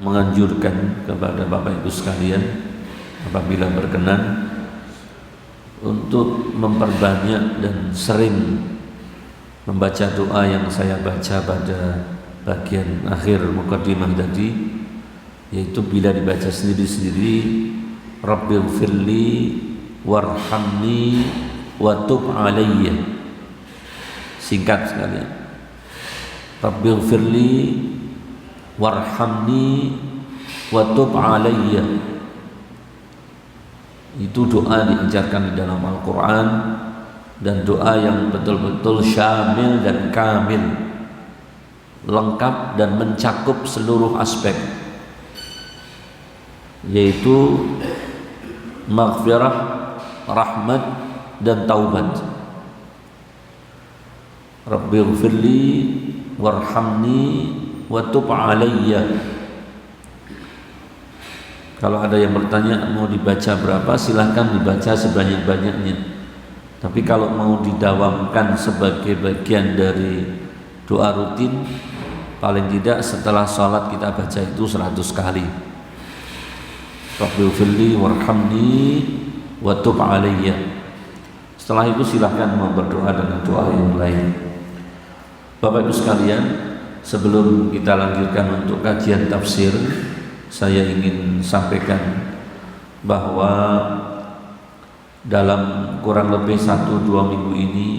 menganjurkan kepada Bapak Ibu sekalian apabila berkenan untuk memperbanyak dan sering membaca doa yang saya baca pada bagian akhir muqaddimah tadi, yaitu bila dibaca sendiri-sendiri, Rabbighfirli warhamni wa tub alayya. Singkat sekali, Rabbighfirli warhamni wa tub alayya. Itu doa diajarkan di dalam Al-Quran, dan doa yang betul-betul syamil dan kamil, lengkap dan mencakup seluruh aspek, yaitu maghfirah, rahmat, dan taubat. Rabbighfirli warhamni wa tub alayya. Kalau ada yang bertanya mau dibaca berapa, silahkan dibaca sebanyak-banyaknya. Tapi kalau mau didawamkan sebagai bagian dari doa rutin, paling tidak setelah sholat kita baca itu 100 kali. Rabbighfirli warhamni wa tub alayya. Setelah itu silahkan mau berdoa dengan doa yang lain. Bapak Ibu sekalian, sebelum kita lanjutkan untuk kajian tafsir, saya ingin sampaikan bahwa dalam kurang lebih 1-2 minggu ini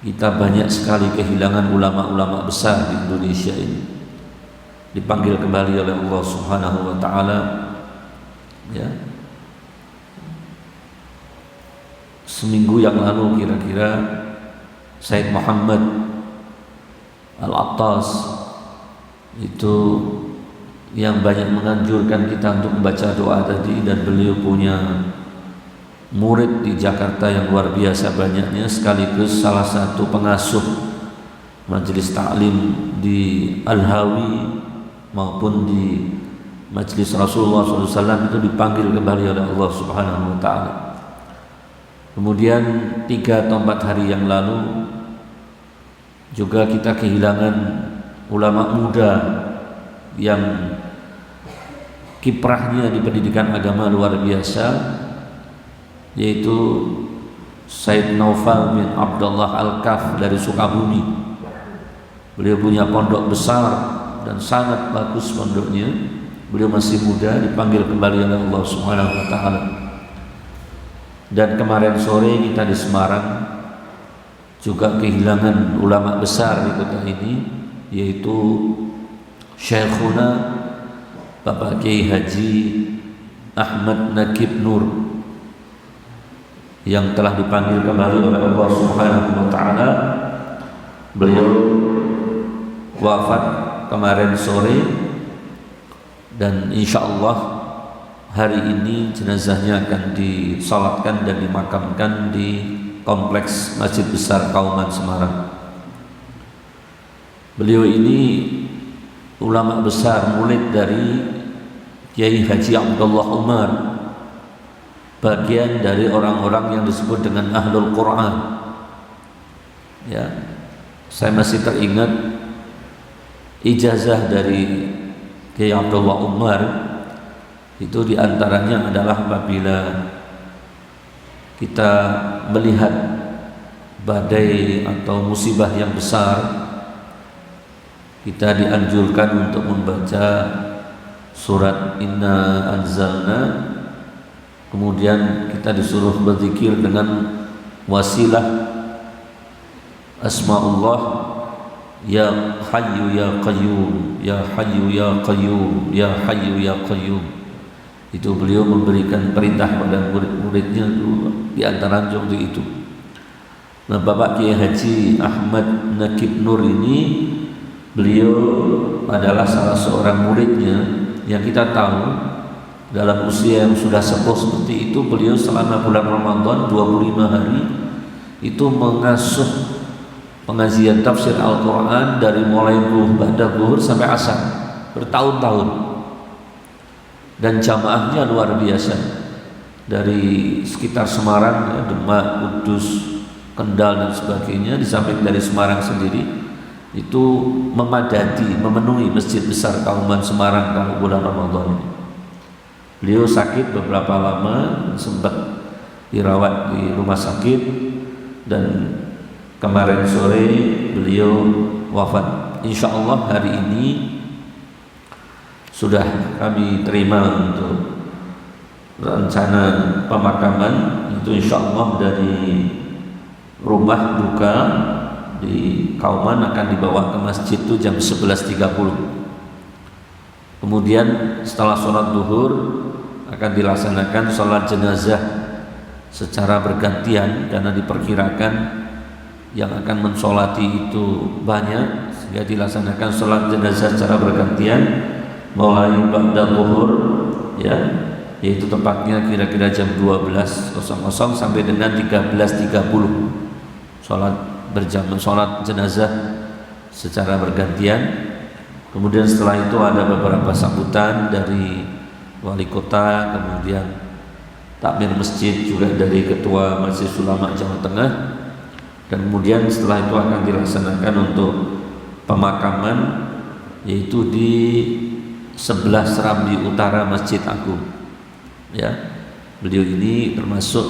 kita banyak sekali kehilangan ulama-ulama besar di Indonesia ini. Dipanggil kembali oleh Allah Subhanahu wa taala, ya. Seminggu yang lalu kira-kira Said Muhammad Al-Attas itu yang banyak menganjurkan kita untuk membaca doa tadi, dan beliau punya murid di Jakarta yang luar biasa banyaknya, sekaligus salah satu pengasuh majelis taklim di Al-Hawi maupun di majelis Rasulullah SAW, itu dipanggil kembali oleh Allah Subhanahu wa taala. Kemudian 3 atau 4 hari yang lalu juga kita kehilangan ulama muda yang kiprahnya di pendidikan agama luar biasa, yaitu Said Naufal bin Abdullah Al-Kaf dari Sukabumi. Beliau punya pondok besar dan sangat bagus pondoknya. Beliau masih muda, dipanggil kembali oleh Allah Subhanahu wa taala. Dan kemarin sore kita di Semarang juga kehilangan ulama besar di kota ini, yaitu Syekhuna Bapak Kiai Haji Ahmad Nakib Nur, yang telah dipanggil kembali oleh Allah Subhanahu wa taala. Beliau wafat kemarin sore, dan insyaallah hari ini jenazahnya akan disalatkan dan dimakamkan di kompleks Masjid Besar Kauman Semarang. Beliau ini ulama besar, murid dari Kiai Haji Abdullah Umar, bagian dari orang-orang yang disebut dengan Ahlul Quran. Ya, saya masih teringat ijazah dari Kiai Abdullah Umar itu diantaranya adalah apabila kita melihat badai atau musibah yang besar, kita dianjurkan untuk membaca surat Inna Anzalna. Kemudian kita disuruh berzikir dengan wasilah Asmaullah, Ya Hayyu Ya Qayyum, Ya Hayyu Ya Qayyum, Ya Hayyu Ya Qayyum. Itu beliau memberikan perintah pada murid-muridnya dulu, di antara untuk itu. Nah, Bapak Kiai Haji Ahmad Nakib Nur ini, beliau adalah salah seorang muridnya yang kita tahu dalam usia yang sudah sepuh seperti itu, beliau selama bulan Ramadan 25 hari itu mengasuh pengajian tafsir Al-Quran dari mulai ba'da zuhur sampai asar, bertahun-tahun. Dan jamaahnya luar biasa, dari sekitar Semarang, ya, Demak, Kudus, Kendal dan sebagainya, di samping dari Semarang sendiri itu memadati, memenuhi Masjid Besar Kauman Semarang kalau bulan Ramadan ini. Beliau sakit beberapa lama, sempat dirawat di rumah sakit, dan kemarin sore beliau wafat. Insya Allah hari ini sudah kami terima untuk rencana pemakaman. Itu insya Allah dari rumah duka di Kauman akan dibawa ke masjid itu jam 11.30. Kemudian setelah sholat duhur akan dilaksanakan sholat jenazah secara bergantian, karena diperkirakan yang akan mensolati itu banyak, sehingga dilaksanakan sholat jenazah secara bergantian mulai ba'da duhur, ya, yaitu tepatnya kira-kira jam 12.00 sampai dengan 13.30 sholat berjamaah, sholat jenazah secara bergantian. Kemudian setelah itu ada beberapa sambutan dari wali kota, kemudian takmir masjid juga dari ketua Majelis Ulama Jawa Tengah, dan kemudian setelah itu akan dilaksanakan untuk pemakaman, yaitu di sebelah Serambi Utara Masjid Agung. Ya, beliau ini termasuk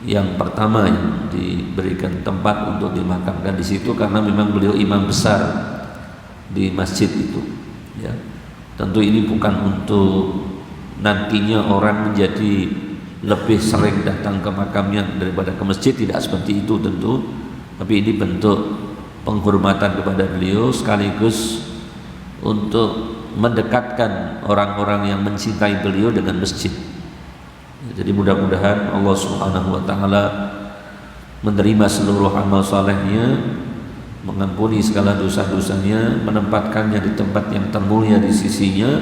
yang pertama yang diberikan tempat untuk dimakamkan di situ, karena memang beliau imam besar di masjid itu. Ya, tentu ini bukan untuk nantinya orang menjadi lebih sering datang ke makamnya daripada ke masjid, tidak seperti itu tentu, tapi ini bentuk penghormatan kepada beliau sekaligus untuk mendekatkan orang-orang yang mencintai beliau dengan masjid. Jadi mudah-mudahan Allah Subhanahu wa taala menerima seluruh amal salehnya, mengampuni segala dosa-dosanya, menempatkannya di tempat yang termulia di sisinya,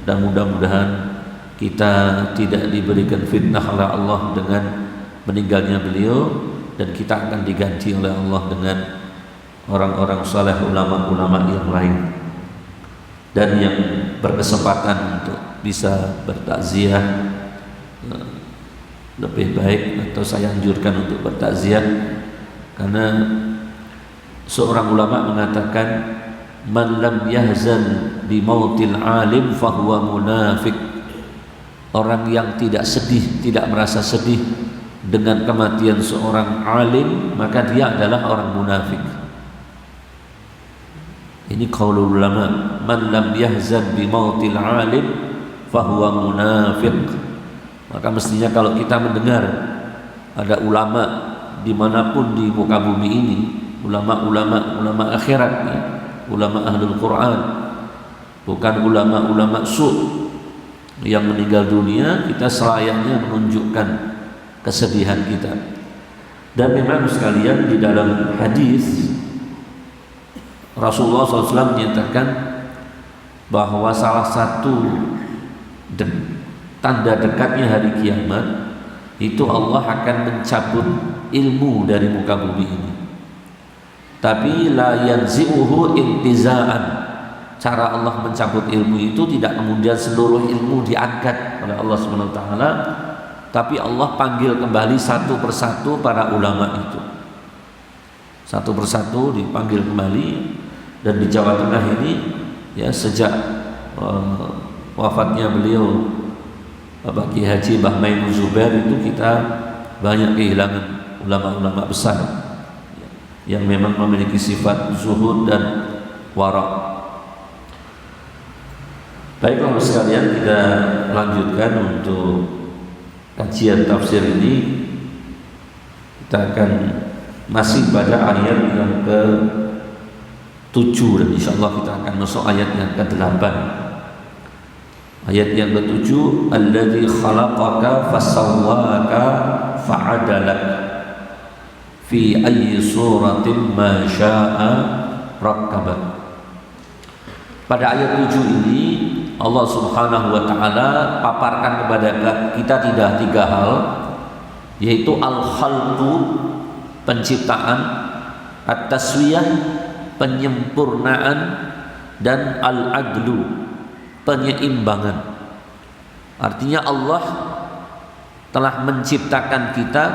dan mudah-mudahan kita tidak diberikan fitnah oleh Allah dengan meninggalnya beliau, dan kita akan diganti oleh Allah dengan orang-orang saleh, ulama-ulama yang lain. Dan yang berkesempatan untuk bisa bertakziah, lebih baik atau saya anjurkan untuk bertakziah, karena seorang ulama mengatakan man lam yahzan bi mautil alim fahuwa munafik. Orang yang tidak sedih, tidak merasa sedih dengan kematian seorang alim, maka dia adalah orang munafik. Ini qaulul ulama, man lam yahzan bi mautil alim fahuwa munafiq. Maka mestinya kalau kita mendengar ada ulama dimanapun di muka bumi ini, ulama akhirat, ya, ulama ahlul Quran, bukan ulama su' yang meninggal dunia, kita selayaknya menunjukkan kesedihan kita. Dan memang sekalian, di dalam hadis Rasulullah SAW menyatakan bahwa salah satu tanda dekatnya hari kiamat itu Allah akan mencabut ilmu dari muka bumi ini. Tapi la yanzi'uhu intiza'an. Cara Allah mencabut ilmu itu tidak kemudian seluruh ilmu diangkat oleh Allah SWT, tapi Allah panggil kembali satu persatu para ulama itu. Satu persatu dipanggil kembali. Dan di Jawa Tengah ini, ya, sejak wafatnya beliau Bapak Kiai Haji Mbah Maimun Zubair, itu kita banyak kehilangan ulama-ulama besar yang memang memiliki sifat zuhud dan wara'. Baiklah sekalian, kita lanjutkan untuk kajian tafsir ini. Kita akan masih pada ayat yang ke-7, dan insyaallah kita akan masuk ayat yang ke-8. Ayat yang ke-7, alladzi khalaqaka fasawwaka fa'adalak fi ayyi suratin ma syaa rakkabak. Pada ayat 7 ini Allah Subhanahu wa taala paparkan kepada kita tidak 3 hal, yaitu al-khalqu, penciptaan, at-taswiyah, penyempurnaan, dan al-adlu, penyeimbangan. Artinya Allah telah menciptakan kita,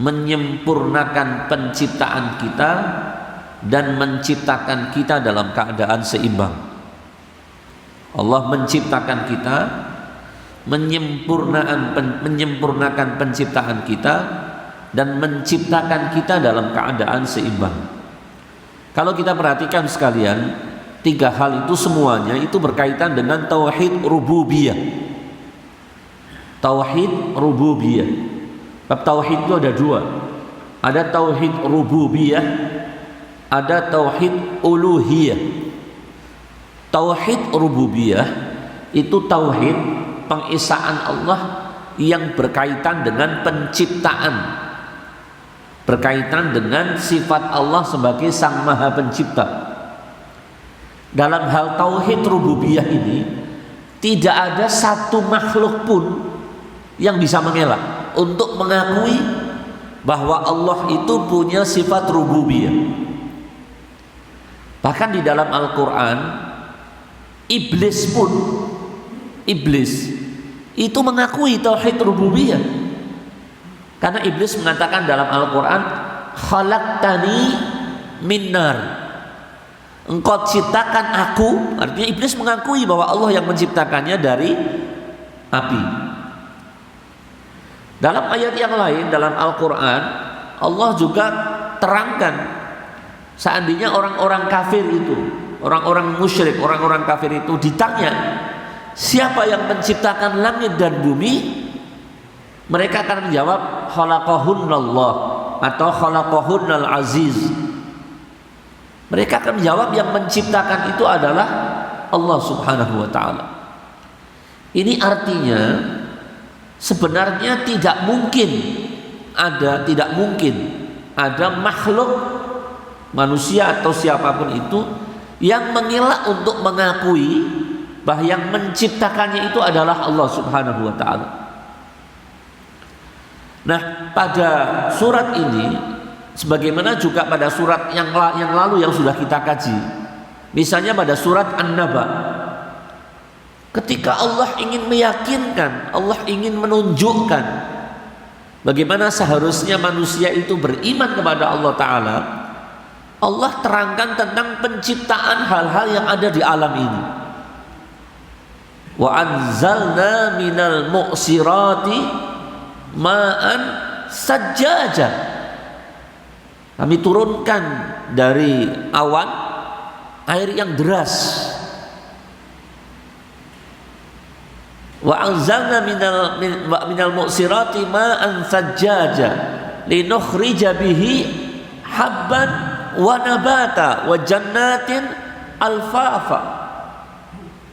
menyempurnakan penciptaan kita, dan menciptakan kita dalam keadaan seimbang. Allah menciptakan kita, menyempurnakan penciptaan kita, dan menciptakan kita dalam keadaan seimbang. Kalau kita perhatikan sekalian, tiga hal itu semuanya itu berkaitan dengan tauhid rububiyah. Tauhid rububiyah. Bab tauhid itu ada dua. Ada tauhid rububiyah, ada tauhid uluhiyah. Tauhid rububiyah itu tauhid pengesaan Allah yang berkaitan dengan penciptaan, berkaitan dengan sifat Allah sebagai Sang Maha Pencipta. Dalam hal tauhid rububiyah ini tidak ada satu makhluk pun yang bisa mengelak untuk mengakui bahwa Allah itu punya sifat rububiyah. Bahkan di dalam Al-Quran, iblis itu mengakui tauhid rububiyah. Karena iblis mengatakan dalam Al-Quran, khalaqtani min nar, engkau ciptakan aku. Artinya iblis mengakui bahwa Allah yang menciptakannya dari api. Dalam ayat yang lain dalam Al-Quran, Allah juga terangkan, seandainya orang-orang kafir itu, orang-orang musyrik, orang-orang kafir itu ditanya siapa yang menciptakan langit dan bumi, mereka akan menjawab khalaqahunnallah atau khalaqahunnal aziz. Mereka akan menjawab yang menciptakan itu adalah Allah Subhanahu wa ta'ala. Ini artinya sebenarnya tidak mungkin ada makhluk manusia atau siapapun itu yang mengelak untuk mengakui bahwa yang menciptakannya itu adalah Allah Subhanahu wa ta'ala. Nah, pada surat ini sebagaimana juga pada surat yang lalu yang sudah kita kaji, misalnya pada surat An-Naba, ketika Allah ingin meyakinkan, Allah ingin menunjukkan bagaimana seharusnya manusia itu beriman kepada Allah Ta'ala, Allah terangkan tentang penciptaan hal-hal yang ada di alam ini. Wa anzalna minal mu'sirati ma'an sajjaja, kami turunkan dari awan air yang deras. Wa anzalna minal mu'sirati ma'an sajjaja linukhrija bihi habban wa nabata wa jannatin alfafa.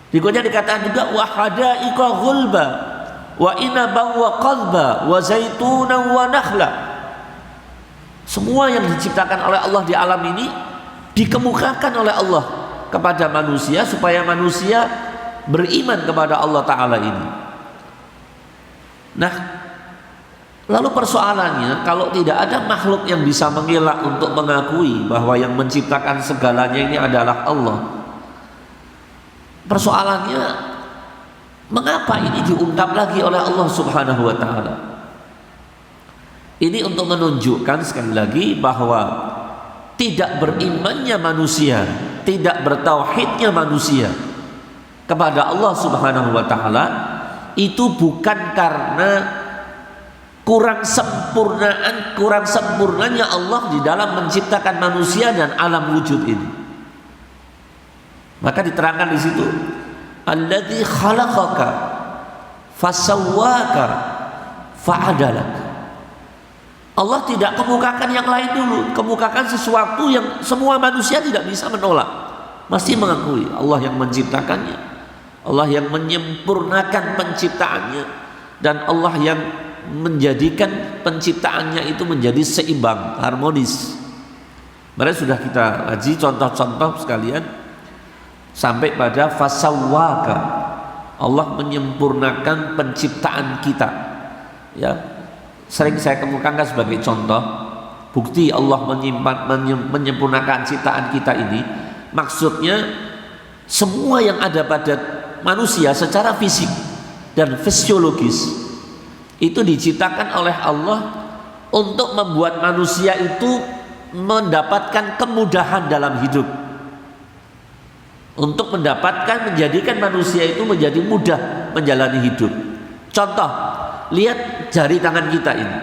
Berikutnya dikatakan juga wa hadaiqa ghulba wa inaban wa qalba wa zaitunan wa nakhla. Semua yang diciptakan oleh Allah di alam ini dikemukakan oleh Allah kepada manusia supaya manusia beriman kepada Allah Ta'ala ini. Nah, lalu persoalannya, kalau tidak ada makhluk yang bisa mengelak untuk mengakui bahwa yang menciptakan segalanya ini adalah Allah, persoalannya mengapa ini diungkap lagi oleh Allah Subhanahu wa ta'ala? Ini untuk menunjukkan sekali lagi bahwa tidak berimannya manusia, tidak bertauhidnya manusia kepada Allah Subhanahu wa ta'ala itu bukan karena kurang sempurnanya Allah di dalam menciptakan manusia dan alam wujud ini. Maka diterangkan di situ, alladzi khalaqaka fasawwaka fa'adalak. Allah tidak kemukakan yang lain dulu, kemukakan sesuatu yang semua manusia tidak bisa menolak, mesti mengakui Allah yang menciptakannya, Allah yang menyempurnakan penciptaannya, dan Allah yang menjadikan penciptaannya itu menjadi seimbang, harmonis. Mari sudah kita kaji contoh-contoh sekalian sampai pada fasawwaka, Allah menyempurnakan penciptaan kita. Ya, sering saya kemukakan sebagai contoh bukti Allah menyempurnakan ciptaan kita ini. Maksudnya semua yang ada pada manusia secara fisik dan fisiologis itu diciptakan oleh Allah untuk membuat manusia itu mendapatkan kemudahan dalam hidup, untuk menjadikan manusia itu menjadi mudah menjalani hidup. Contoh, lihat jari tangan kita ini,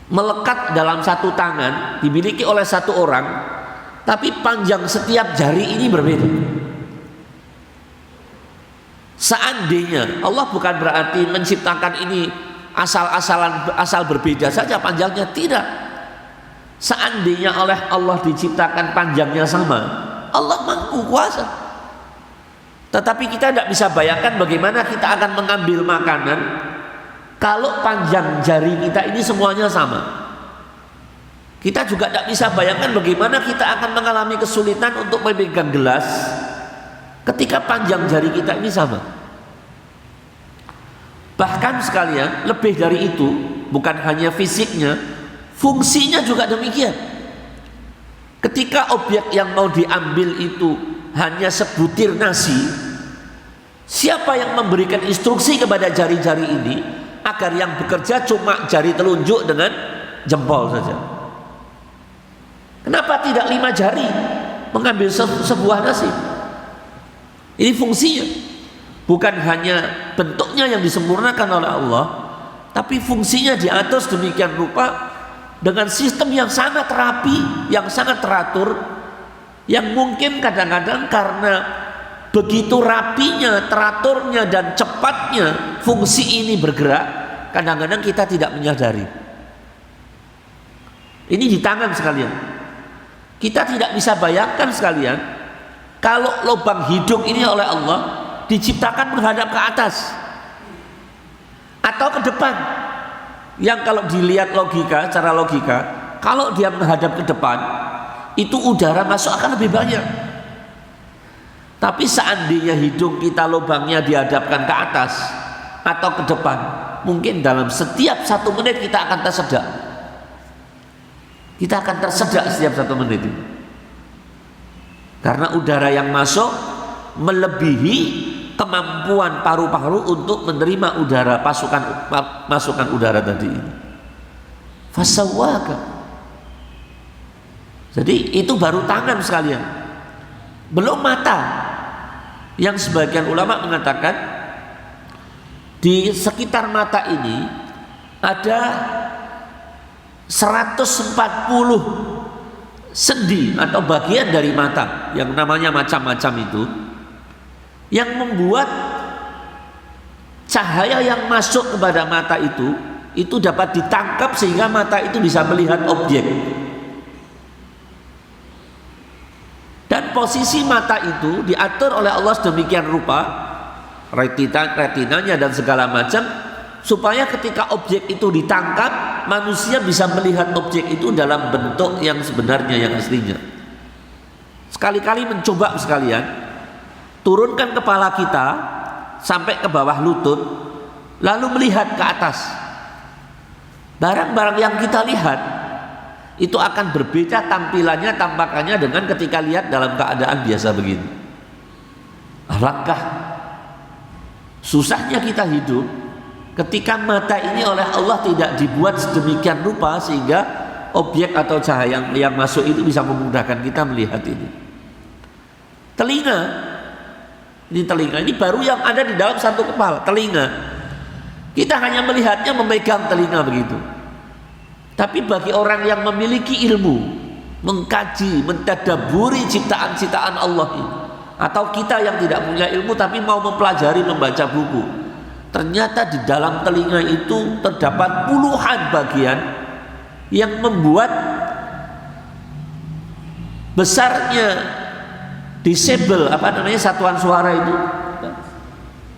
melekat dalam satu tangan, dimiliki oleh satu orang, tapi panjang setiap jari ini berbeda. Seandainya Allah bukan berarti menciptakan ini asal berbeda saja panjangnya, tidak. Seandainya oleh Allah diciptakan panjangnya sama, Allah mampu kuasa. Tetapi kita tidak bisa bayangkan bagaimana kita akan mengambil makanan kalau panjang jari kita ini semuanya sama. Kita juga tidak bisa bayangkan bagaimana kita akan mengalami kesulitan untuk memegang gelas ketika panjang jari kita ini sama. Bahkan sekalian, lebih dari itu, bukan hanya fisiknya, fungsinya juga demikian. Ketika objek yang mau diambil itu hanya sebutir nasi, siapa yang memberikan instruksi kepada jari-jari ini agar yang bekerja cuma jari telunjuk dengan jempol saja? Kenapa tidak 5 jari mengambil sebuah nasi? Ini fungsinya. Bukan hanya bentuknya yang disempurnakan oleh Allah, tapi fungsinya diatur sedemikian rupa dengan sistem yang sangat rapi, yang sangat teratur, yang mungkin kadang-kadang karena begitu rapinya, teraturnya dan cepatnya fungsi ini bergerak, kadang-kadang kita tidak menyadari. Ini di tangan sekalian. Kita tidak bisa bayangkan sekalian, kalau lubang hidung ini oleh Allah diciptakan menghadap ke atas atau ke depan, yang kalau dilihat secara logika, kalau dia menghadap ke depan itu udara masuk akan lebih banyak. Tapi seandainya hidung kita lubangnya dihadapkan ke atas atau ke depan, mungkin dalam setiap 1 menit kita akan tersedak. Kita akan tersedak setiap 1 menit itu, karena udara yang masuk melebihi kemampuan paru-paru untuk menerima udara, masukan udara tadi ini. Fasawwaka. Jadi itu baru tangan sekalian, belum mata, yang sebagian ulama mengatakan di sekitar mata ini ada 140 sendi atau bagian dari mata yang namanya macam-macam itu, yang membuat cahaya yang masuk kepada mata itu dapat ditangkap sehingga mata itu bisa melihat objek. Dan posisi mata itu diatur oleh Allah sedemikian rupa, retinanya dan segala macam, supaya ketika objek itu ditangkap, manusia bisa melihat objek itu dalam bentuk yang sebenarnya, yang aslinya. Sekali-kali mencoba sekalian, turunkan kepala kita sampai ke bawah lutut, lalu melihat ke atas. Barang-barang yang kita lihat itu akan berbeda tampilannya, tampakannya dengan ketika lihat dalam keadaan biasa begini. Alangkah susahnya kita hidup ketika mata ini oleh Allah tidak dibuat sedemikian rupa sehingga objek atau cahaya yang masuk itu bisa memudahkan kita melihat ini. Telinga ini baru yang ada di dalam satu kepala, telinga. Kita hanya melihatnya, memegang telinga begitu. Tapi bagi orang yang memiliki ilmu, mengkaji, mentadaburi ciptaan-ciptaan Allah ini, atau kita yang tidak punya ilmu tapi mau mempelajari, membaca buku, ternyata di dalam telinga itu terdapat puluhan bagian yang membuat besarnya disable, satuan suara itu,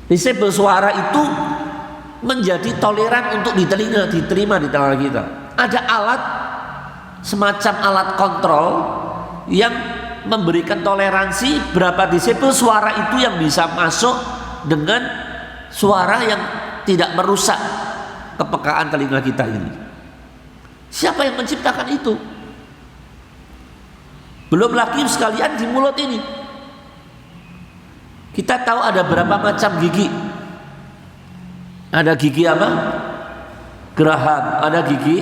disable suara itu menjadi toleran untuk diterima di telinga kita. Ada alat, semacam alat kontrol yang memberikan toleransi berapa disebel suara itu yang bisa masuk dengan suara yang tidak merusak kepekaan telinga kita ini. Siapa yang menciptakan itu? Belum lagi sekalian di mulut ini, kita tahu ada berapa macam gigi. Ada gigi apa? Geraham. Ada gigi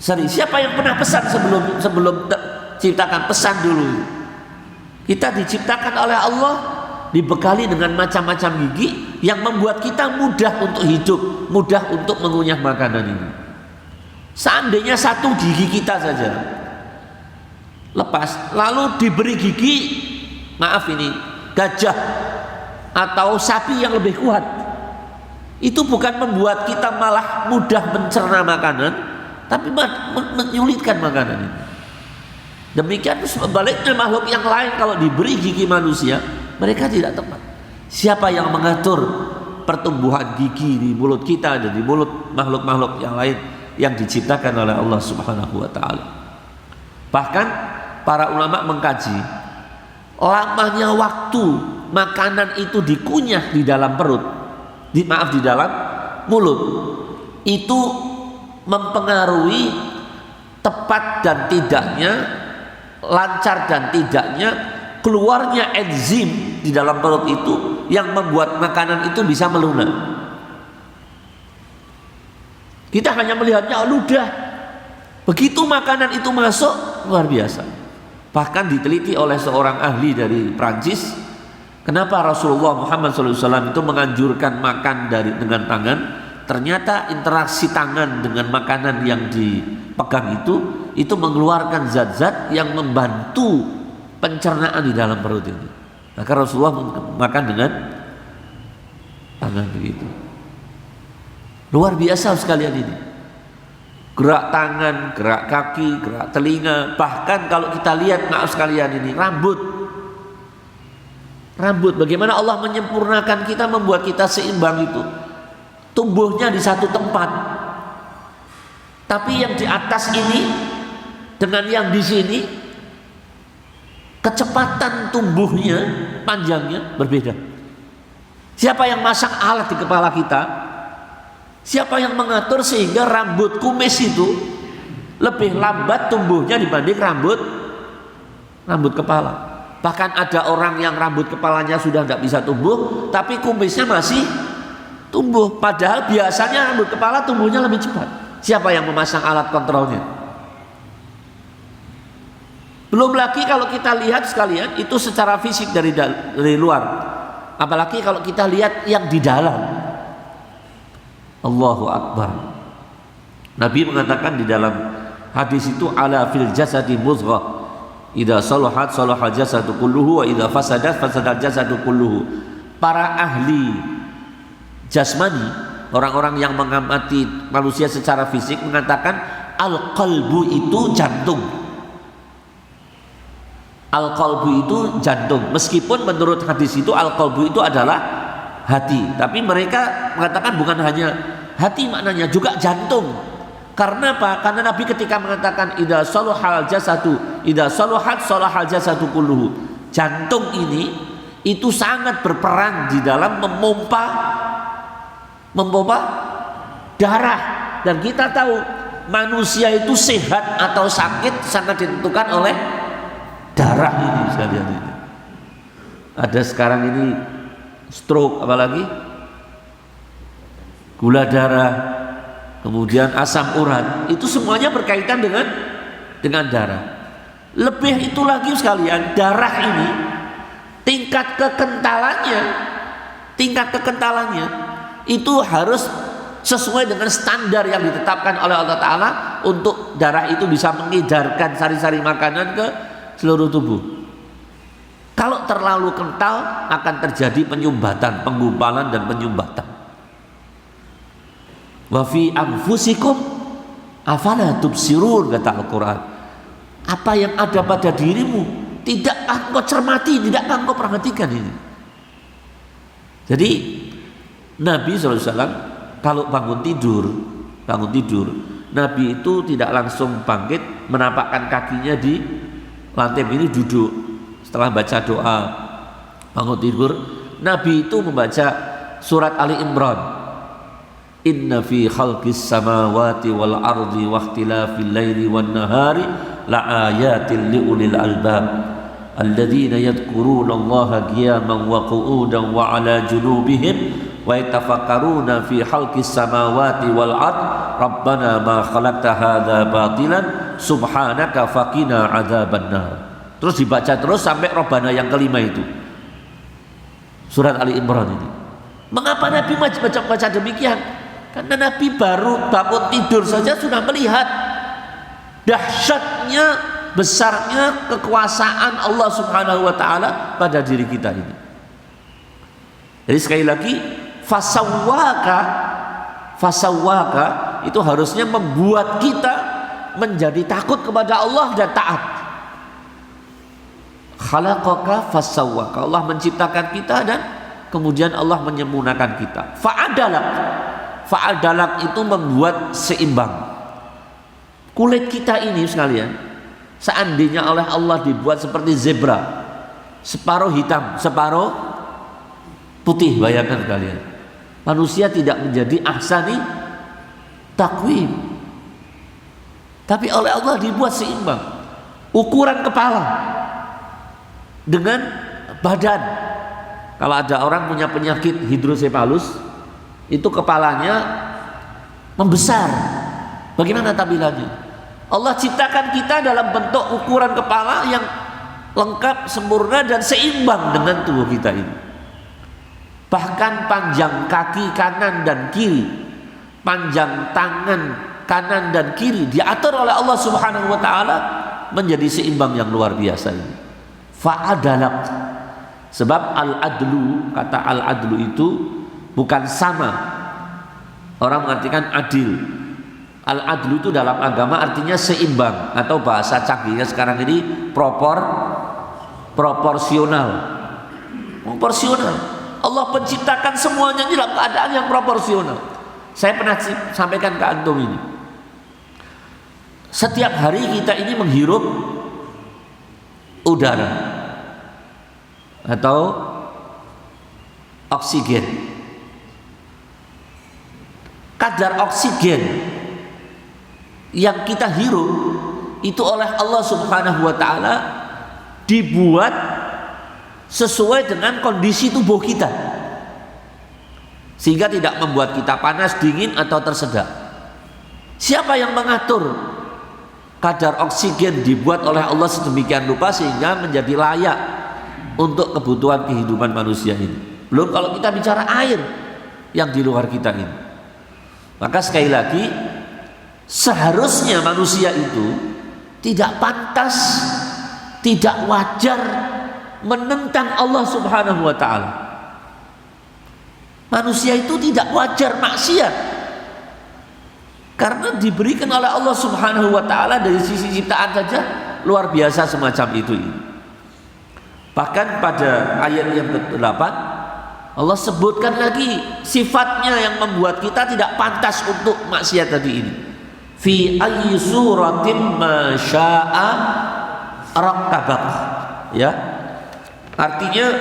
Siapa yang pernah pesan sebelum ciptakan? Pesan dulu. Kita diciptakan oleh Allah dibekali dengan macam-macam gigi yang membuat kita mudah untuk hidup, mudah untuk mengunyah makanan ini. Seandainya satu gigi kita saja lepas, lalu diberi gigi, maaf ini, gajah atau sapi yang lebih kuat, itu bukan membuat kita malah mudah mencerna makanan, tapi menyulitkan makanan ini. Demikian sebaliknya makhluk yang lain kalau diberi gigi manusia, mereka tidak tepat. Siapa yang mengatur pertumbuhan gigi di mulut kita dan di mulut makhluk-makhluk yang lain yang diciptakan oleh Allah Subhanahu wa taala? Bahkan para ulama mengkaji lamanya waktu makanan itu dikunyah di dalam perut, di dalam mulut, itu mempengaruhi tepat dan tidaknya, lancar dan tidaknya keluarnya enzim di dalam perut itu yang membuat makanan itu bisa melunak. Kita hanya melihatnya ludah, begitu makanan itu masuk, luar biasa. Bahkan diteliti oleh seorang ahli dari Prancis, kenapa Rasulullah Muhammad SAW itu menganjurkan makan dengan tangan. Ternyata interaksi tangan dengan makanan yang dipegang itu mengeluarkan zat-zat yang membantu pencernaan di dalam perut ini. Maka Rasulullah makan dengan tangan begitu. Luar biasa sekalian ini. Gerak tangan, gerak kaki, gerak telinga. Bahkan kalau kita lihat, maaf sekalian ini, rambut. Bagaimana Allah menyempurnakan kita, membuat kita seimbang itu. Tumbuhnya di satu tempat, tapi yang di atas ini dengan yang di sini kecepatan tumbuhnya, panjangnya berbeda. Siapa yang masang alat di kepala kita? Siapa yang mengatur sehingga rambut kumis itu lebih lambat tumbuhnya dibanding rambut kepala? Bahkan ada orang yang rambut kepalanya sudah tidak bisa tumbuh, tapi kumisnya masih tumbuh, padahal biasanya rambut kepala tumbuhnya lebih cepat. Siapa yang memasang alat kontrolnya? Belum lagi kalau kita lihat sekalian itu secara fisik dari luar, apalagi kalau kita lihat yang di dalam. Allahu Akbar. Nabi mengatakan di dalam hadis itu, ala fil jasadi mudghah, idza salahat salahal jasadu kulluhu wa idza fasadat fasadal jasadu kulluhu. Para ahli jasmani, orang-orang yang mengamati manusia secara fisik, mengatakan al-qalbu itu jantung. Al-qalbu itu jantung. Meskipun menurut hadis itu al-qalbu itu adalah hati, tapi mereka mengatakan bukan hanya hati maknanya, juga jantung. Karena apa? Karena Nabi ketika mengatakan idza salahal jasadu, idza salahat salahal jasadu kulluhu. Jantung ini itu sangat berperan di dalam memompa darah, dan kita tahu manusia itu sehat atau sakit sangat ditentukan oleh darah ini sekalian ini. Ada sekarang ini stroke, apalagi gula darah, kemudian asam urat, itu semuanya berkaitan dengan darah. Lebih itu lagi sekalian, darah ini tingkat kekentalannya itu harus sesuai dengan standar yang ditetapkan oleh Allah Ta'ala untuk darah itu bisa mengedarkan sari-sari makanan ke seluruh tubuh. Kalau terlalu kental akan terjadi penyumbatan, penggumpalan dan penyumbatan. Wa fi anfusikum afala tubsirun, kata Al-Quran. Apa yang ada pada dirimu tidakkah engkau cermati, tidakkah engkau perhatikan ini? Jadi Nabi SAW kalau bangun tidur, Nabi itu tidak langsung bangkit, menapakkan kakinya di lantai ini, duduk. Setelah baca doa bangun tidur, Nabi itu membaca surat Ali Imran. Inna fi khalqis samawati wal ardi wa ikhtilafil laili wan nahari la ayatin liulil albab alladzina yadhkuruna Allaha qiyaman wa qu'udan wa ala junubihim wa wa yatafakkaruna fi khalqis samawati wal ard rabbana ma khalaqta hadza batilan subhanaka faqina adzabannar. Terus dibaca terus sampai Rabbana yang kelima itu. Surat Ali Imran ini. Mengapa Nabi baca demikian? Karena Nabi baru bangun tidur saja sudah melihat dahsyatnya, besarnya kekuasaan Allah Subhanahu wa taala pada diri kita ini. Jadi sekali lagi fasawwaka itu harusnya membuat kita menjadi takut kepada Allah dan taat. Khalaqaka fasawwaka, Allah menciptakan kita dan kemudian Allah menyempurnakan kita. Fa'adalak itu membuat seimbang. Kulit kita ini sekalian, seandainya oleh Allah dibuat seperti zebra, separuh hitam, separuh putih, bayangkan kalian. Manusia tidak menjadi ahsani takwim, tapi oleh Allah dibuat seimbang. Ukuran kepala dengan badan. Kalau ada orang punya penyakit hidrosefalus, itu kepalanya membesar. Bagaimana tampilannya? Allah ciptakan kita dalam bentuk ukuran kepala yang lengkap, sempurna dan seimbang dengan tubuh kita ini. Bahkan panjang kaki kanan dan kiri, panjang tangan kanan dan kiri diatur oleh Allah Subhanahu wa taala menjadi seimbang yang luar biasa ini. Fa'adalak. Sebab al-adlu, kata al-adlu itu bukan sama. Orang mengartikan adil. Al-adlu itu dalam agama artinya seimbang, atau bahasa canggihnya sekarang ini proporsional. Proporsional. Allah menciptakan semuanya dalam keadaan yang proporsional. Saya pernah sampaikan ke antum ini. Setiap hari kita ini menghirup udara atau oksigen. Kadar oksigen yang kita hirup itu oleh Allah Subhanahu wa taala dibuat sesuai dengan kondisi tubuh kita, sehingga tidak membuat kita panas, dingin atau tersedak. Siapa yang mengatur kadar oksigen dibuat oleh Allah sedemikian rupa sehingga menjadi layak untuk kebutuhan kehidupan manusia ini? Belum kalau kita bicara air yang di luar kita ini. Maka sekali lagi, seharusnya manusia itu tidak pantas, tidak wajar menentang Allah Subhanahu wa taala. Manusia itu tidak wajar maksiat, karena diberikan oleh Allah Subhanahu wa taala dari sisi ciptaan saja luar biasa semacam itu. Bahkan pada ayat yang ke-8 Allah sebutkan lagi sifatnya yang membuat kita tidak pantas untuk maksiat tadi ini. Fi ayyi suratin ma syaa rakkabak. Ya. Artinya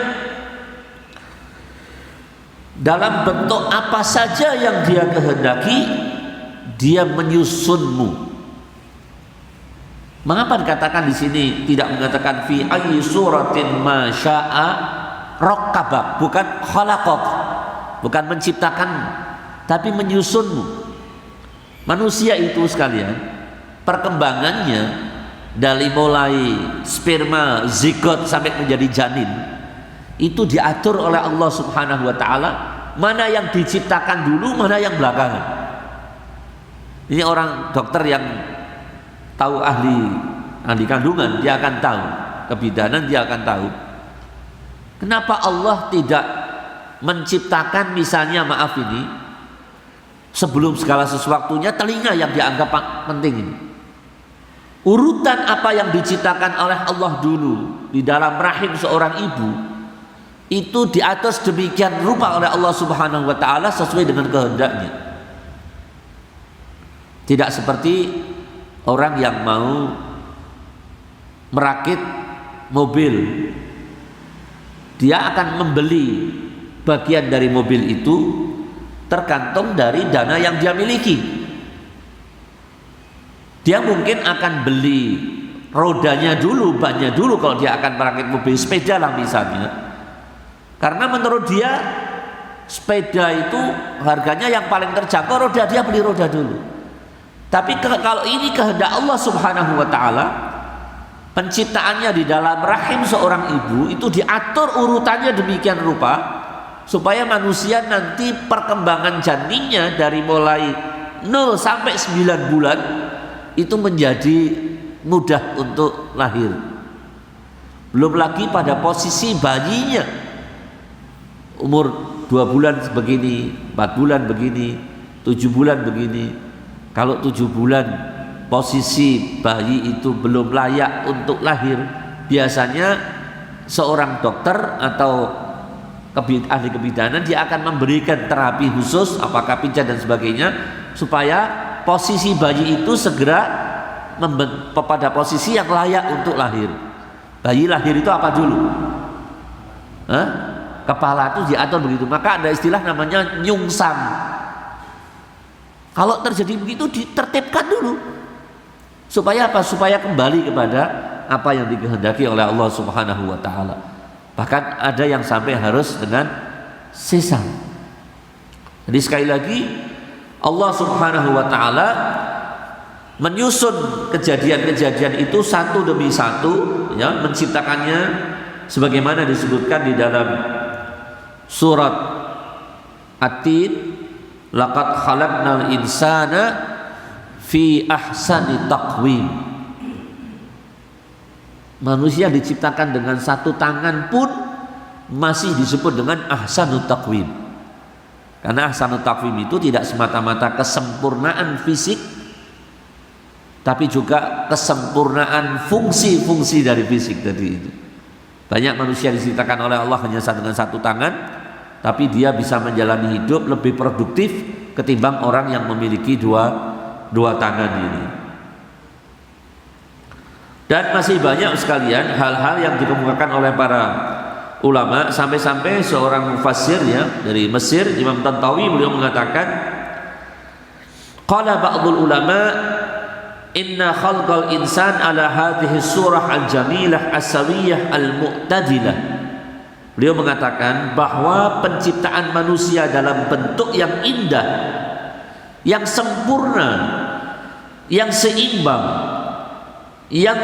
dalam bentuk apa saja yang dia kehendaki, dia menyusunmu. Mengapa dikatakan di sini tidak mengatakan fi ayyi suratin ma syaa rakkabak, bukan khalaqak, bukan menciptakan, tapi menyusunmu. Manusia itu sekalian, perkembangannya dari mulai sperma, zigot sampai menjadi janin itu diatur oleh Allah Subhanahu wa taala, mana yang diciptakan dulu, mana yang belakangan. Ini orang dokter yang tahu, ahli kandungan, dia akan tahu, kebidanan dia akan tahu. Kenapa Allah tidak menciptakan misalnya, maaf ini, sebelum segala sesuatunya telinga yang dianggap penting ini. Urutan apa yang diciptakan oleh Allah dulu di dalam rahim seorang ibu itu diatur demikian rupa oleh Allah Subhanahu wa taala sesuai dengan kehendaknya. Tidak seperti orang yang mau merakit mobil, dia akan membeli bagian dari mobil itu tergantung dari dana yang dia miliki. Dia mungkin akan beli rodanya dulu, bannya dulu kalau dia akan merakit mobil sepeda lah misalnya, karena menurut dia sepeda itu harganya yang paling terjangkau roda, dia beli roda dulu. Tapi kalau ini kehendak Allah Subhanahu wa taala, penciptaannya di dalam rahim seorang ibu itu diatur urutannya demikian rupa supaya manusia nanti perkembangan janinnya dari mulai 0 sampai 9 bulan itu menjadi mudah untuk lahir. Belum lagi pada posisi bayinya, umur 2 bulan begini, 4 bulan begini, 7 bulan begini. Kalau 7 bulan posisi bayi itu belum layak untuk lahir, biasanya seorang dokter atau ahli kebidanan dia akan memberikan terapi khusus, apakah pijat dan sebagainya, supaya posisi bayi itu segera pada posisi yang layak untuk lahir. Bayi lahir itu apa dulu? Kepala itu diatur begitu. Maka ada istilah namanya nyungsang. Kalau terjadi begitu ditertibkan dulu. Supaya apa? Supaya kembali kepada apa yang dikehendaki oleh Allah Subhanahu wa taala. Bahkan ada yang sampai harus dengan sesam. Jadi sekali lagi Allah Subhanahu wa taala menyusun kejadian-kejadian itu satu demi satu, ya, menciptakannya sebagaimana disebutkan di dalam surat At-Tin, laqad khalaqnal insana fi ahsani taqwim. Manusia diciptakan dengan satu tangan pun masih disebut dengan ahsanut taqwim. Karena ahsanut taqwim itu tidak semata-mata kesempurnaan fisik, tapi juga kesempurnaan fungsi-fungsi dari fisik tadi itu. Banyak manusia diciptakan oleh Allah hanya dengan satu tangan, tapi dia bisa menjalani hidup lebih produktif ketimbang orang yang memiliki dua tangan ini. Dan masih banyak sekalian hal-hal yang dikemukakan oleh para ulama, sampai-sampai seorang mufassir, ya, dari Mesir, Imam Tantawi, beliau mengatakan, qala ba'dul ulama inna khalqal insan ala hadhihi surah al-jamilah as-sawiyah al-mu'tadilah. Beliau mengatakan bahwa penciptaan manusia dalam bentuk yang indah, yang sempurna, yang seimbang, yang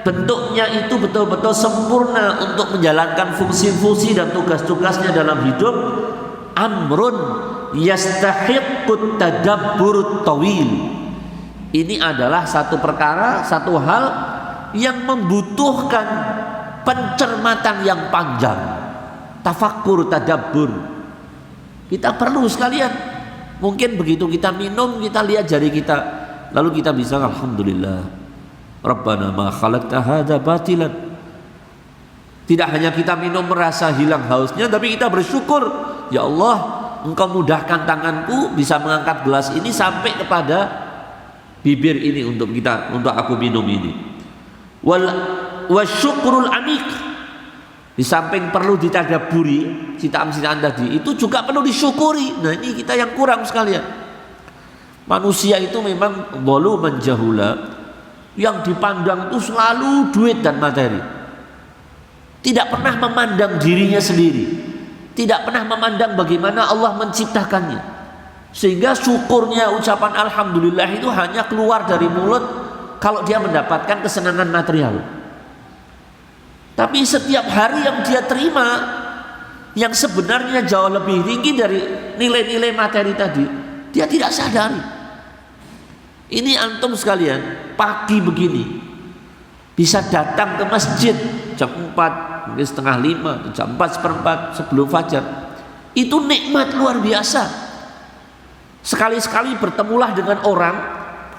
bentuknya itu betul-betul sempurna untuk menjalankan fungsi-fungsi dan tugas-tugasnya dalam hidup, amrun yastahiqqut tadabbur tawil. Ini adalah satu perkara, satu hal yang membutuhkan pencermatan yang panjang, tafakkur, tadabbur. Kita perlu sekalian. Mungkin begitu kita minum, kita lihat jari kita, lalu kita bisa alhamdulillah, Rabbana ma khalaqta hadza batilan. Tidak hanya kita minum merasa hilang hausnya, tapi kita bersyukur, ya Allah, Engkau mudahkan tanganku bisa mengangkat gelas ini sampai kepada bibir ini untuk aku minum ini. Wasyukrul amik, di samping perlu ditadaburi citaan-citaan tadi, itu juga perlu disyukuri. Nah, ini kita yang kurang sekalian. Manusia itu memang zaluman jahula, yang dipandang itu selalu duit dan materi. Tidak pernah memandang dirinya sendiri, tidak pernah memandang bagaimana Allah menciptakannya. Sehingga syukurnya, ucapan alhamdulillah itu hanya keluar dari mulut kalau dia mendapatkan kesenangan material. Tapi setiap hari yang dia terima, yang sebenarnya jauh lebih tinggi dari nilai-nilai materi tadi, dia tidak sadari. Ini antum sekalian, pagi begini bisa datang ke masjid jam 4, mungkin setengah 5, jam 4:15 sebelum fajar. Itu nikmat luar biasa. Sekali-sekali bertemulah dengan orang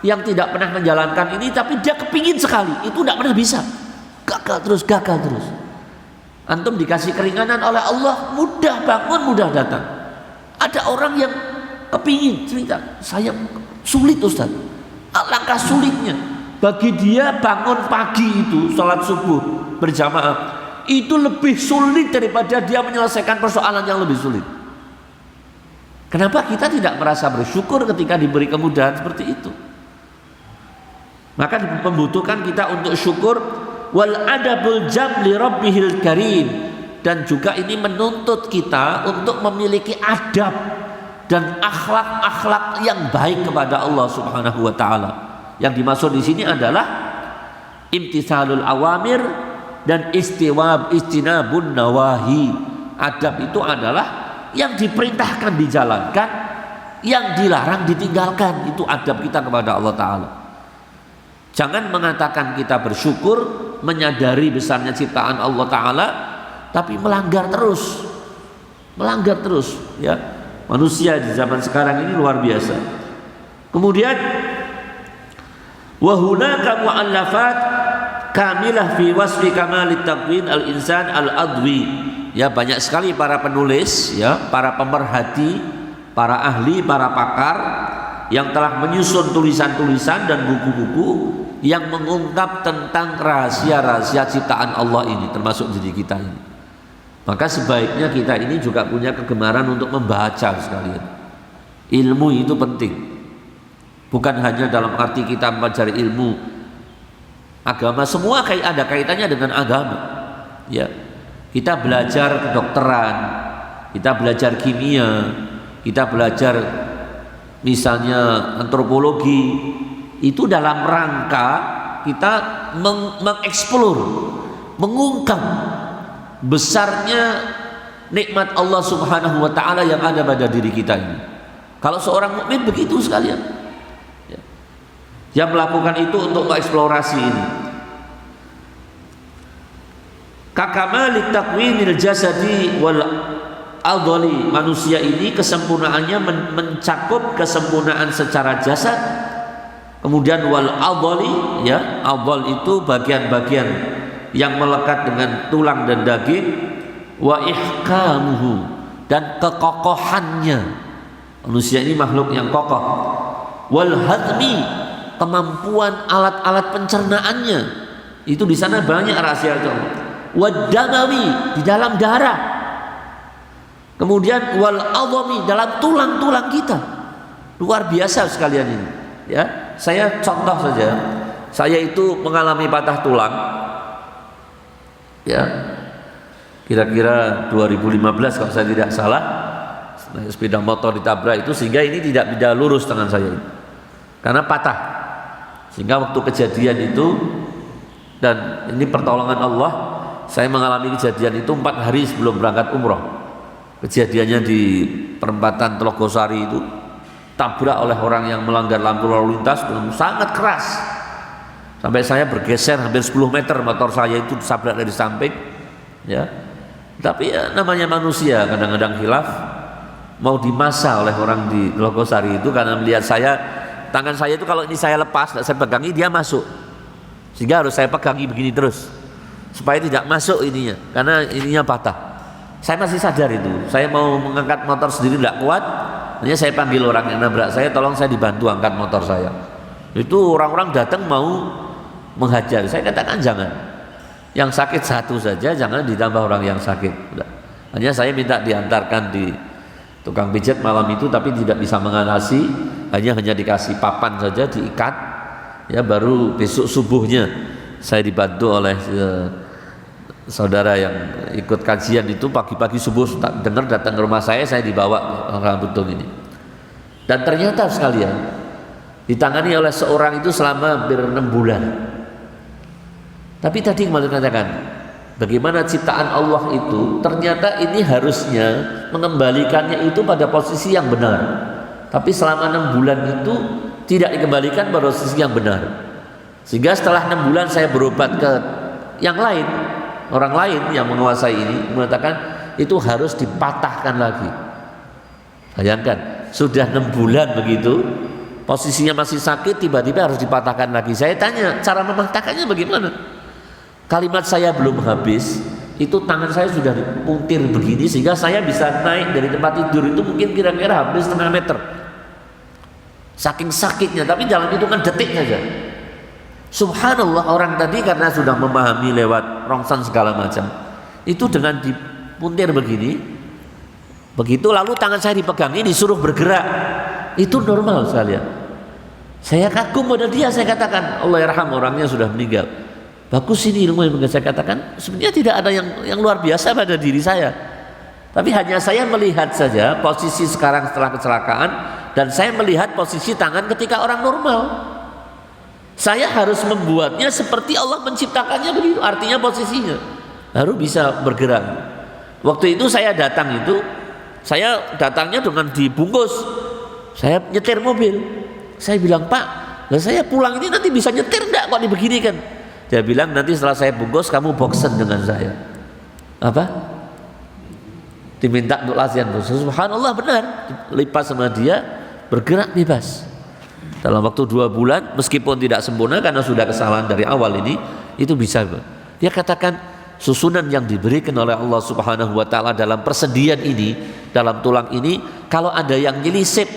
yang tidak pernah menjalankan ini, tapi dia kepingin sekali, itu tidak pernah bisa. Gagal terus. Antum dikasih keringanan oleh Allah, mudah bangun, mudah datang. Ada orang yang kepingin cerita, saya sulit Ustaz, alangkah sulitnya. Bagi dia bangun pagi itu, sholat subuh berjamaah, itu lebih sulit daripada dia menyelesaikan persoalan yang lebih sulit. Kenapa kita tidak merasa bersyukur ketika diberi kemudahan seperti itu? Maka membutuhkan kita untuk syukur. Wal adabul jam li rabbihil karim, dan juga ini menuntut kita untuk memiliki adab dan akhlak-akhlak yang baik kepada Allah Subhanahu wa taala. Yang dimaksud di sini adalah imtithalul awamir dan istinabun nawahi. Adab itu adalah yang diperintahkan dijalankan, yang dilarang ditinggalkan. Itu adab kita kepada Allah taala. Jangan mengatakan kita bersyukur, menyadari besarnya ciptaan Allah taala, tapi melanggar terus ya. Manusia di zaman sekarang ini luar biasa. Kemudian wa hunaka mu'allafat kamilah fi wasfi kamalit taqwin al-insan al-adwi. Ya, banyak sekali para penulis ya, para pemerhati, para ahli, para pakar yang telah menyusun tulisan-tulisan dan buku-buku yang mengungkap tentang rahasia-rahasia ciptaan Allah ini, termasuk diri kita ini. Maka sebaiknya kita ini juga punya kegemaran untuk membaca sekalian. Ilmu itu penting. Bukan hanya dalam arti kita mempelajari ilmu agama, semua ada kaitannya dengan agama. Ya. Kita belajar kedokteran, kita belajar kimia, kita belajar misalnya antropologi, itu dalam rangka kita mengeksplor, mengungkap besarnya nikmat Allah Subhanahu wa taala yang ada pada diri kita ini. Kalau seorang mukmin begitu sekalian. Ya. Dia melakukan itu untuk mengeksplorasi ini. Kakamali takwinil jasadi wal adli. Manusia ini kesempurnaannya mencakup kesempurnaan secara jasad. Kemudian wal adli, ya, adl itu bagian-bagian yang melekat dengan tulang dan daging, wa ihkamuhu, dan kekokohannya. Manusia ini makhluk yang kokoh. Wal hadmi, kemampuan alat-alat pencernaannya. Itu di sana banyak rahasia itu. Wad damawi, di dalam darah. Kemudian wal adhami, dalam tulang-tulang kita. Luar biasa sekalian ini. Ya, saya contoh saja. Saya itu mengalami patah tulang. Ya, kira-kira 2015 kalau saya tidak salah, sepeda motor ditabrak itu, sehingga ini tidak bisa lurus tangan saya ini, karena patah. Sehingga waktu kejadian itu, dan ini pertolongan Allah, saya mengalami kejadian itu 4 hari sebelum berangkat umroh. Kejadiannya di perempatan Telogosari itu, tabrak oleh orang yang melanggar lampu lalu lintas dengan sangat keras. Sampai saya bergeser hampir 10 meter, motor saya itu disabrak dari samping, ya. Tapi ya, namanya manusia kadang-kadang khilaf, mau dimasa oleh orang di Logosari itu karena melihat saya, tangan saya itu kalau ini saya lepas, saya pegangi, dia masuk, sehingga harus saya pegangi begini terus supaya tidak masuk ininya, karena ininya patah. Saya masih sadar itu, saya mau mengangkat motor sendiri tidak kuat, hanya saya panggil orang yang nabrak saya, tolong saya dibantu angkat motor saya. Itu orang-orang datang mau menghajar, saya katakan jangan, yang sakit satu saja, jangan ditambah orang yang sakit. Udah. Hanya saya minta diantarkan di tukang pijat malam itu, tapi tidak bisa mengatasi, hanya dikasih papan saja, diikat, ya. Baru besok subuhnya saya dibantu oleh saudara yang ikut kajian itu, pagi-pagi subuh dengar datang ke rumah saya dibawa rambut ini. Dan ternyata sekalian ditangani oleh seorang itu selama hampir 6 bulan. Tapi tadi kemarin katakan, bagaimana ciptaan Allah itu ternyata ini harusnya mengembalikannya itu pada posisi yang benar. Tapi selama 6 bulan itu tidak dikembalikan pada posisi yang benar. Sehingga setelah 6 bulan saya berobat ke yang lain, orang lain yang menguasai ini mengatakan itu harus dipatahkan lagi. Bayangkan, sudah 6 bulan begitu, posisinya masih sakit, tiba-tiba harus dipatahkan lagi. Saya tanya, cara mematahkannya bagaimana? Kalimat saya belum habis, itu tangan saya sudah dipuntir begini, sehingga saya bisa naik dari tempat tidur itu mungkin kira-kira hampir setengah meter, saking sakitnya. Tapi dalam hitungan detik saja. Subhanallah, orang tadi karena sudah memahami lewat rongsan segala macam, itu dengan dipuntir begini, begitu lalu tangan saya dipegangi, disuruh bergerak, itu normal sekalian. Saya kagum pada dia, saya katakan Allah yarham, orangnya sudah meninggal. bagus ini ilmu yang saya katakan. Sebenarnya tidak ada yang luar biasa pada diri saya, tapi hanya saya melihat saja posisi sekarang setelah kecelakaan, dan saya melihat posisi tangan ketika orang normal. Saya harus membuatnya seperti Allah menciptakannya begitu, artinya posisinya baru bisa bergerak. Waktu itu saya datangnya dengan dibungkus. Saya nyetir mobil. Saya bilang, Pak, lah saya pulang ini nanti bisa nyetir enggak kok dibeginikan? Dia bilang, nanti setelah saya bungkus kamu boxen dengan saya. Apa? Diminta untuk latihan. Subhanallah, benar. Lipas sama dia, bergerak bebas. Dalam waktu 2 bulan, meskipun tidak sempurna karena sudah kesalahan dari awal ini, itu bisa. Dia katakan, susunan yang diberikan oleh Allah Subhanahu wa taala dalam persendian ini, dalam tulang ini, kalau ada yang nyelisip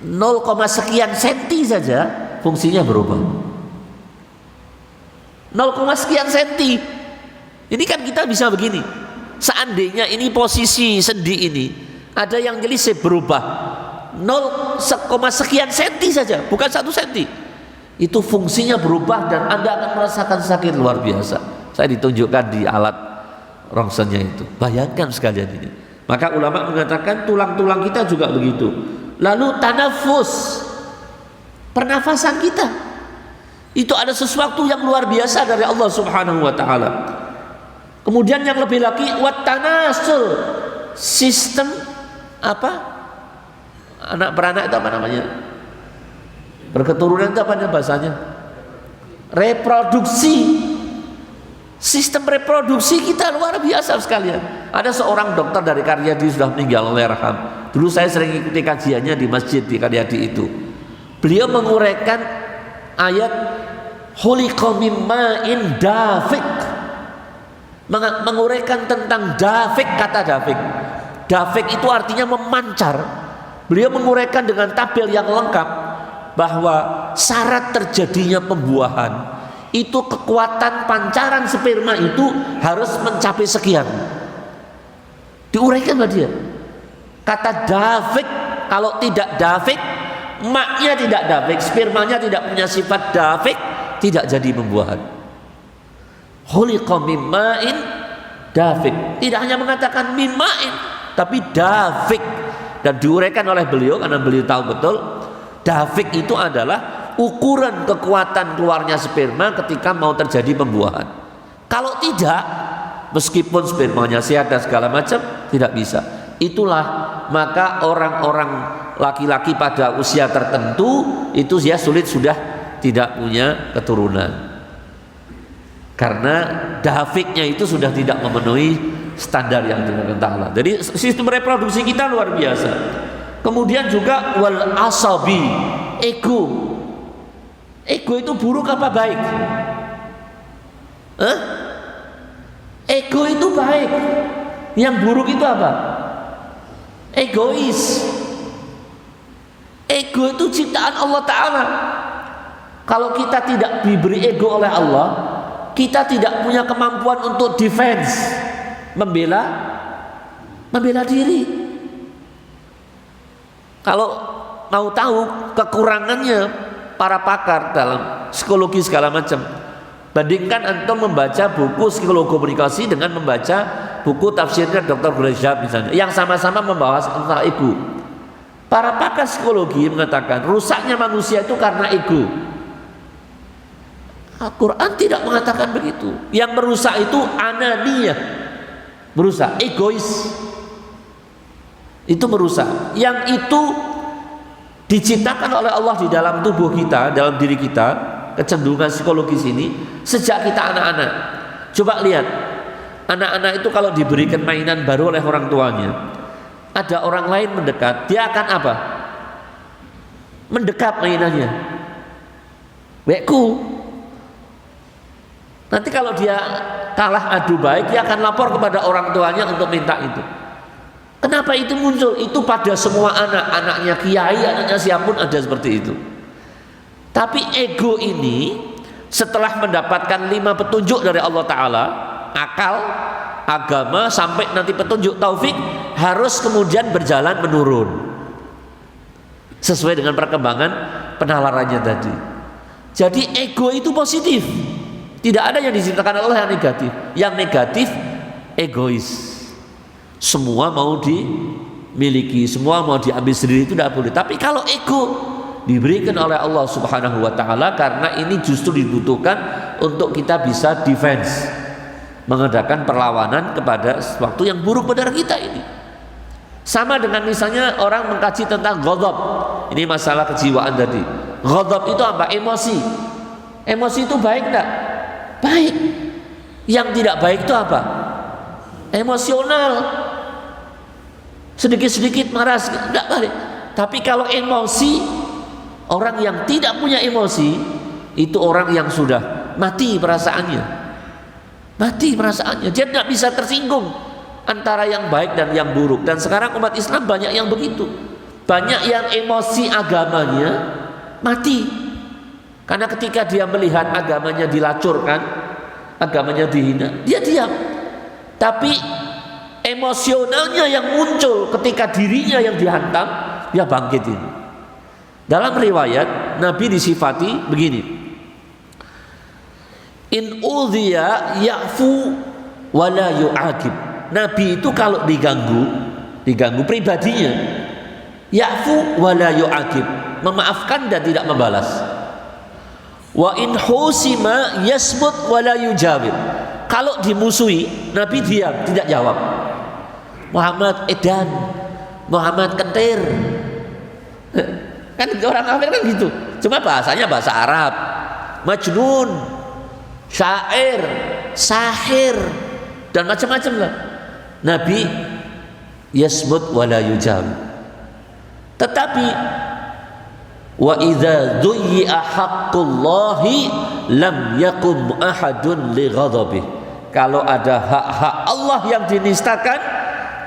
0, sekian senti saja, fungsinya berubah. 0, sekian senti. Ini kan kita bisa begini. Seandainya ini posisi sendi ini, ada yang nyelisip berubah 0, sekian senti saja, bukan 1 senti. Itu fungsinya berubah dan Anda akan merasakan sakit luar biasa. Saya ditunjukkan di alat rongsennya itu. Bayangkan sekalian ini. Maka ulama mengatakan tulang-tulang kita juga begitu. Lalu tanafus, pernafasan kita, itu ada sesuatu yang luar biasa dari Allah Subhanahu wa taala. Kemudian yang lebih lagi wat tanasul, sistem apa? Anak beranak itu apa namanya? Berketurunan itu apa bahasanya? Reproduksi. Sistem reproduksi kita luar biasa sekalian. Ada seorang dokter dari Karyadi sudah meninggal, Allahyarham. Dulu saya sering ikuti kajiannya di masjid di Karyadi itu. Beliau menguraikan ayat khuliqa mim ma'in dafiq. Menguraikan tentang dafiq, kata dafiq. Dafiq itu artinya memancar. Beliau menguraikan dengan tabel yang lengkap bahwa syarat terjadinya pembuahan itu kekuatan pancaran sperma itu harus mencapai sekian. Diuraikan sama dia. Kata dafiq, kalau tidak dafiq, maknya tidak dafiq, spermanya tidak punya sifat dafiq, tidak jadi pembuahan. Khuliqa mim ma'in dafiq. Tidak hanya mengatakan mim ma'in, tapi dafiq. Dan diuraikan oleh beliau karena beliau tahu betul dafiq itu adalah ukuran kekuatan keluarnya sperma ketika mau terjadi pembuahan. Kalau tidak, meskipun spermanya sehat dan segala macam, tidak bisa. Itulah maka orang-orang laki-laki pada usia tertentu itu dia sulit sudah tidak punya keturunan. Karena dafiqnya itu sudah tidak memenuhi standar yang ditetapkan Allah. Jadi sistem reproduksi kita luar biasa. Kemudian juga wal asabi, ego. Ego itu buruk apa baik? Ego itu baik. Yang buruk itu apa? Egois. Ego itu ciptaan Allah Ta'ala. Kalau kita tidak diberi ego oleh Allah, kita tidak punya kemampuan untuk defense, membela diri. Kalau mau tahu kekurangannya para pakar dalam psikologi segala macam, bandingkan antum membaca buku psikologi komunikasi dengan membaca buku tafsirnya Dr. Gresham misalnya, yang sama-sama membahas tentang ego. Para pakar psikologi mengatakan rusaknya manusia itu karena ego. Al-Quran tidak mengatakan begitu. Yang merusak itu ananiyah, merusak, egois. Itu merusak. Yang itu diciptakan oleh Allah di dalam tubuh kita, dalam diri kita, kecenderungan psikologis ini sejak kita anak-anak. Coba lihat, anak-anak itu kalau diberikan mainan baru oleh orang tuanya, ada orang lain mendekat, dia akan apa? Mendekat mainannya. Weku. Nanti kalau dia kalah adu baik, dia akan lapor kepada orang tuanya untuk minta itu. Kenapa itu muncul? Itu pada semua anak, anaknya kiai, anaknya siapapun ada seperti itu. Tapi ego ini setelah mendapatkan 5 petunjuk dari Allah Ta'ala, akal, agama, sampai nanti petunjuk taufik, harus kemudian berjalan menurun sesuai dengan perkembangan penalarannya tadi. Jadi ego itu positif. Tidak ada yang diciptakan Allah yang negatif. Yang negatif egois. Semua mau dimiliki, semua mau diambil sendiri, itu tidak boleh. Tapi kalau ego diberikan oleh Allah Subhanahu wa taala, karena ini justru dibutuhkan untuk kita bisa defense, mengadakan perlawanan kepada sesuatu yang buruk pada kita ini. Sama dengan misalnya orang mengkaji tentang ghadab. Ini masalah kejiwaan tadi. Ghadab itu apa? Emosi. Emosi itu baik enggak? Baik. Yang tidak baik itu apa? Emosional. Sedikit-sedikit marah, enggak baik. Tapi kalau emosi, orang yang tidak punya emosi itu orang yang sudah mati perasaannya. Mati perasaannya. Dia tidak bisa tersinggung antara yang baik dan yang buruk. Dan sekarang umat Islam banyak yang begitu. Banyak yang emosi agamanya mati. Karena ketika dia melihat agamanya dilacurkan, agamanya dihina, dia diam. Tapi emosionalnya yang muncul ketika dirinya yang dihantam, dia bangkit ini. Dalam riwayat Nabi disifati begini: in udhiya ya'fu wa la yu'aqib. Nabi itu kalau diganggu pribadinya, ya'fu wa la yu'aqib, memaafkan dan tidak membalas. Wa in husima yasmut wa la yujawib. Kalau dimusuhi, Nabi diam, tidak jawab. Muhammad edan, Muhammad kentir. Kan orang kafir kan gitu. Cuma bahasanya bahasa Arab. Majnun, syair, sahir, dan macam-macam lah. Nabi yasmut wa la yujawib. Tetapi wa idza dhuyya haqqullahi lam yakum ahadun li ghadabihi. Kalau ada hak-hak Allah yang dinistakan,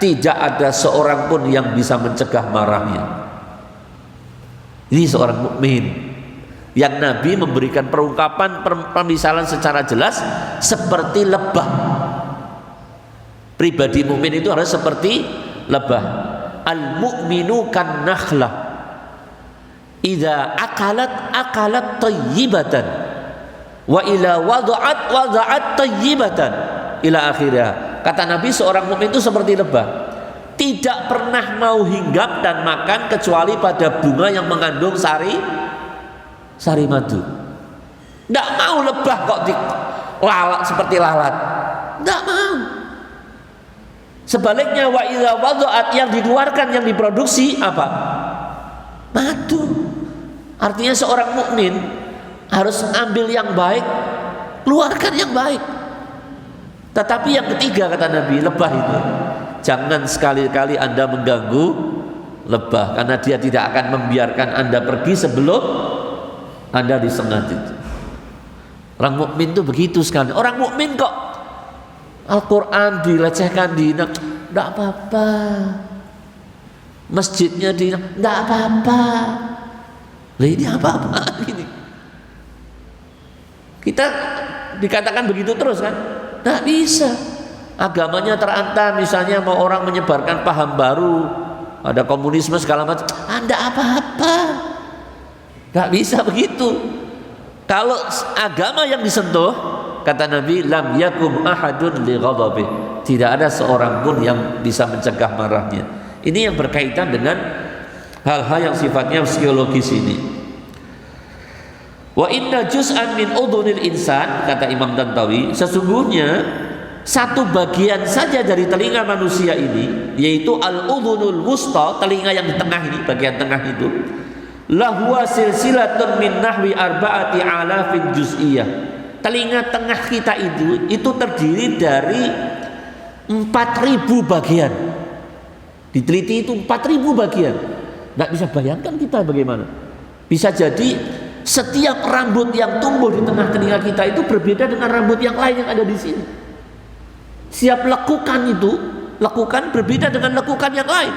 tidak ada seorang pun yang bisa mencegah marahnya. Ini seorang mukmin yang Nabi memberikan perungkapan pemisalan secara jelas seperti lebah. Pribadi mukmin itu harus seperti lebah. Al mu'minu kan nakhlah, idza akalat tayyibatan, wa ila wada'at tayyibatan ila akhirnya. Kata Nabi, seorang mukmin itu seperti lebah, tidak pernah mau hinggap dan makan kecuali pada bunga yang mengandung sari madu. Tidak mau lebah kok lalat seperti lalat, tidak mau. Sebaliknya wa idza wada'at, yang dikeluarkan, yang diproduksi apa? Madu. Artinya seorang mukmin harus ambil yang baik, keluarkan yang baik. Tetapi yang ketiga, kata Nabi, lebah itu, jangan sekali-kali Anda mengganggu lebah, karena dia tidak akan membiarkan Anda pergi sebelum Anda disengat itu. Orang mukmin itu begitu sekali. Orang mukmin kok Al-Quran dilecehkan, tidak apa-apa. Masjidnya tidak apa-apa. Lah ini apa-apa ini? Kita dikatakan begitu terus kan? Tidak bisa. Agamanya terantam, misalnya mau orang menyebarkan paham baru, ada komunisme segala macam, Anda apa-apa. Tidak bisa begitu. Kalau agama yang disentuh, kata Nabi, lam yakum ahadun li ghadabi, tidak ada seorang pun yang bisa mencegah marahnya. Ini yang berkaitan dengan hal-hal yang sifatnya psikologis ini. Wa inna juz'an min udhunil insan, kata Imam Tantawi, sesungguhnya satu bagian saja dari telinga manusia ini, yaitu al-udhunul wusta, telinga yang di tengah ini, bagian tengah itu, lahuwa silsilatun min nahwi arba'ati alafin juz'iyah. Telinga tengah kita itu terdiri dari 4.000 bagian. Diteliti itu 4.000 bagian. Nggak bisa bayangkan kita bagaimana. Bisa jadi setiap rambut yang tumbuh di tengah telinga kita itu berbeda dengan rambut yang lain yang ada di sini. Setiap lekukan berbeda dengan lekukan yang lain.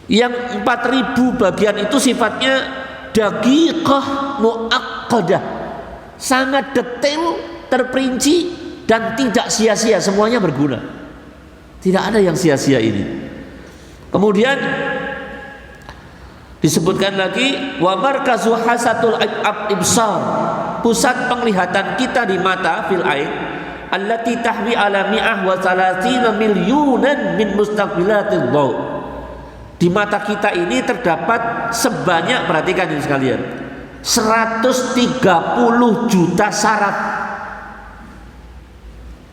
Yang 4.000 bagian itu sifatnya daqiqah muaqqadah, sangat detail, terperinci, dan tidak sia-sia, semuanya berguna. Tidak ada yang sia-sia ini. Kemudian disebutkan lagi wa markazu hasatul ibsar, pusat penglihatan kita di mata fil ain allati tahwi ala mi'ah wa salatina milyunan min mustaqbilatil dhaw. Di mata kita ini terdapat sebanyak, perhatikan ini sekalian, 130 juta saraf.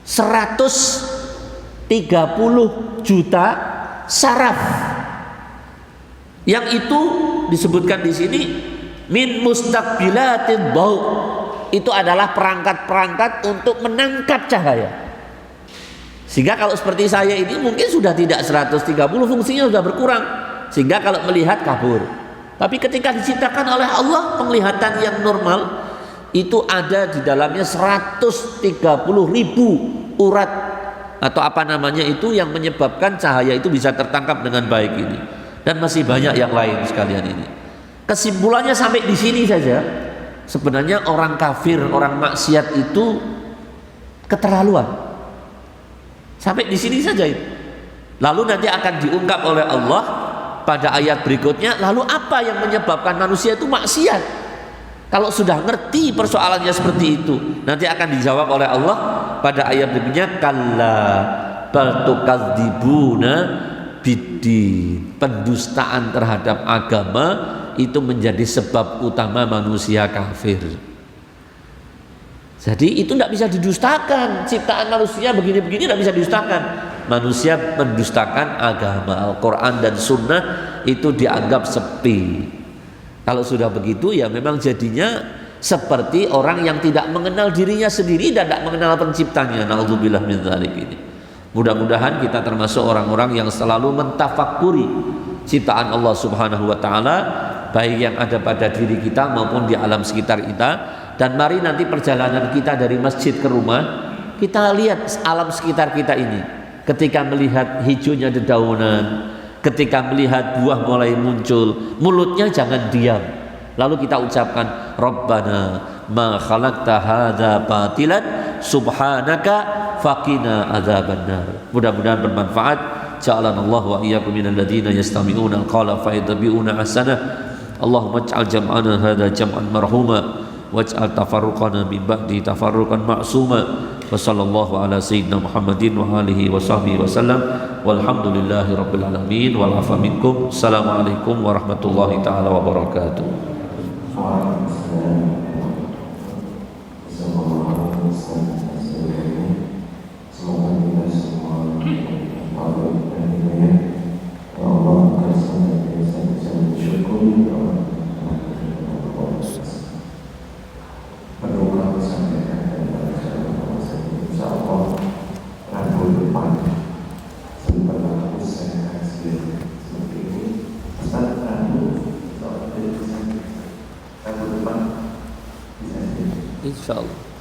130 juta saraf. Yang itu disebutkan di sini min mustaqbilatil dhaw. Itu adalah perangkat-perangkat untuk menangkap cahaya. Sehingga kalau seperti saya ini mungkin sudah tidak 130, fungsinya sudah berkurang. Sehingga kalau melihat kabur. Tapi ketika diciptakan oleh Allah, penglihatan yang normal itu ada di dalamnya 130.000 urat atau apa namanya itu yang menyebabkan cahaya itu bisa tertangkap dengan baik ini. Dan masih banyak yang lain sekalian ini. Kesimpulannya sampai di sini saja. Sebenarnya orang kafir, orang maksiat itu keterlaluan. Sampai di sini saja itu. Lalu nanti akan diungkap oleh Allah pada ayat berikutnya. Lalu apa yang menyebabkan manusia itu maksiat? Kalau sudah ngerti persoalannya seperti itu, nanti akan dijawab oleh Allah pada ayat berikutnya. Kalla bal tukadzibuna biddin. Pendustaan terhadap agama itu menjadi sebab utama manusia kafir. Jadi itu tidak bisa didustakan. Ciptaan manusia begini-begini tidak bisa didustakan. Manusia mendustakan agama, Al-Quran dan Sunnah itu dianggap sepi. Kalau sudah begitu ya memang jadinya seperti orang yang tidak mengenal dirinya sendiri dan tidak mengenal penciptanya. Na'udzubillah min dzalik ini. Mudah-mudahan kita termasuk orang-orang yang selalu mentafakuri ciptaan Allah Subhanahu wa taala, baik yang ada pada diri kita maupun di alam sekitar kita. Dan mari nanti perjalanan kita dari masjid ke rumah, kita lihat alam sekitar kita ini. Ketika melihat hijaunya dedaunan, ketika melihat buah mulai muncul, mulutnya jangan diam. Lalu kita ucapkan Rabbana ma khalaqta hadza batilan subhanaka faqina adzabannar. Mudah-mudahan bermanfaat. Ja'alana Allah wa iyyakum minal ladzina yastami'una al-qawla fayattabi'una ahsanah. Allahumma ij'al jam'ana hadza jam'an marhuma waj'al tafarruqana min ba'di tafarruqan ma'suma. Wa sallallahu ala sayyidina Muhammadin wa alihi wa sahbihi wa sallam. Walhamdulillahi rabbil alamin wal afa minkum. Assalamualaikum warahmatullahi taala wabarakatuh. Insyaallah.